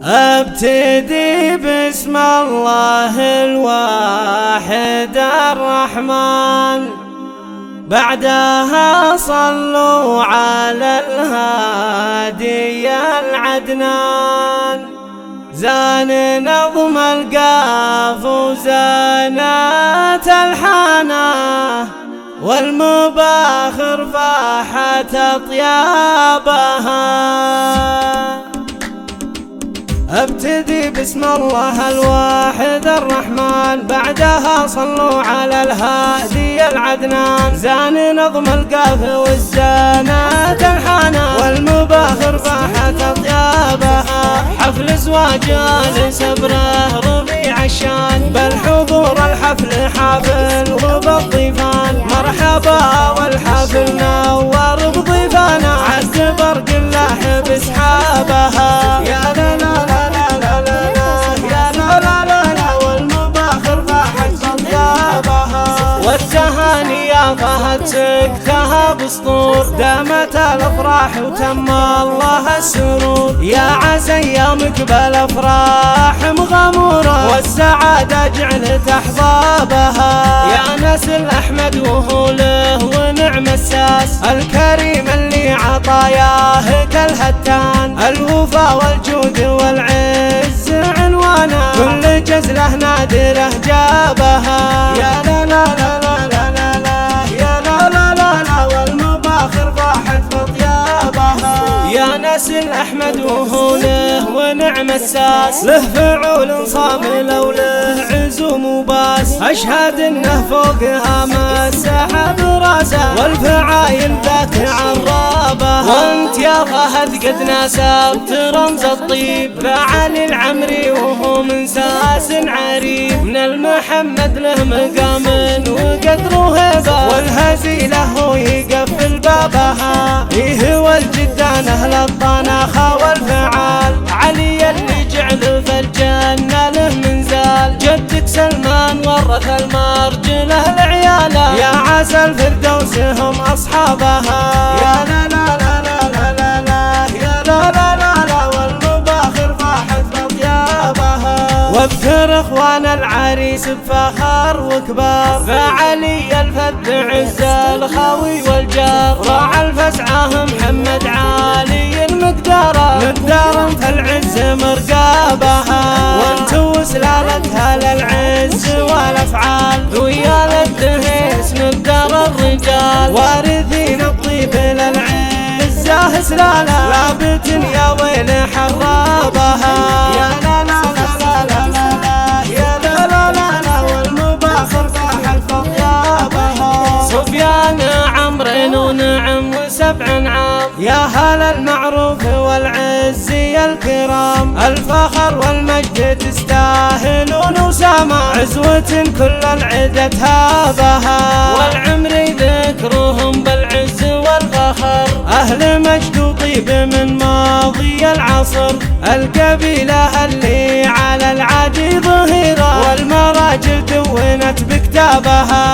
ابتدي باسم الله الواحد الرحمن، بعدها صلوا على الهادي العدنان. زان نظم القاف وزانت الحانة، والمباخر فاحت أطيابها. ابتدي باسم الله الواحد الرحمن، بعدها صلوا على الهادي العدنان. زان نظم القاف والزانات الحانة، والمباخر فاحت أطيابها. حفل زواج لسبره ربيع الشان، بل حضور الحفل حافل وبالضيفان. مرحبا والحفل نور بضيفانا، عد برق الله بسحابها. يا لا لا لا لا لا لا يا لا لا لا لا، والمباخر فاحت أطيابها. والتهاني ضهت سكتها بسطور، دامت الافراح وتم الله السرور. يا عسى ايامك بالافراح مغاموره، والسعاده جعلت احبابها. يا نسل احمد وهو له ونعم الساس، الكريم اللي عطاياه كالهتان. الوفا والجود والعز عنوانه، كل جزله نادره جابها. يا لا لا لا لا لا يا نسل احمد وهو له ونعم الساس. له فعول صامله وله عزوم وباس، اشهد انه فوقها مسح براسه، والفعايل ذاك عرابها. وانت يا فهد قد ناسبت رمز الطيب، فعلي العمري وهو من ساس عريب. من المحمد له مقام وقدر وهبه، والهزيله هو يقفل بابها. إيه والجدان أهل الطناخة والفعال، علي اللي جعل في الجنة له منزال. جدك سلمان ورث المرجله لعياله، يا عسى الفردوس هم أصحابها. يا لا لا لا لا لا لا لا يا لا لا لا لا، والمباخر فاحت بأطيابها. واذكر اخوان العريس بفخر وكبار، فعلي الفذ عز الخوي والجار. راعى الفسعة محمد عالي المقدارة، مقدارا في العز مرقابها. وانت وسلالتها للعز والافعال، ويا الدهيس مقدار الرجال. وارثين الطيب للعزة سلالة، لابت يا ويل حرابها. يا لا لا لا لا لا لا يا لا لا لا لا، والمباخر فاحت أطيابها. سفيان عمرو ونعم وسبع عام، يا هلا المعروف والعز يا الكرام. الفخر والمجد تستاهلون وسامة، عزوة كل العدة تهابها. والعمري ذكرهم بالعز والفخر، أهل مجد وطيب من ماضي العصر. القبيلة اللي على العادي ظهيرة، والمراجل دونت بكتابها.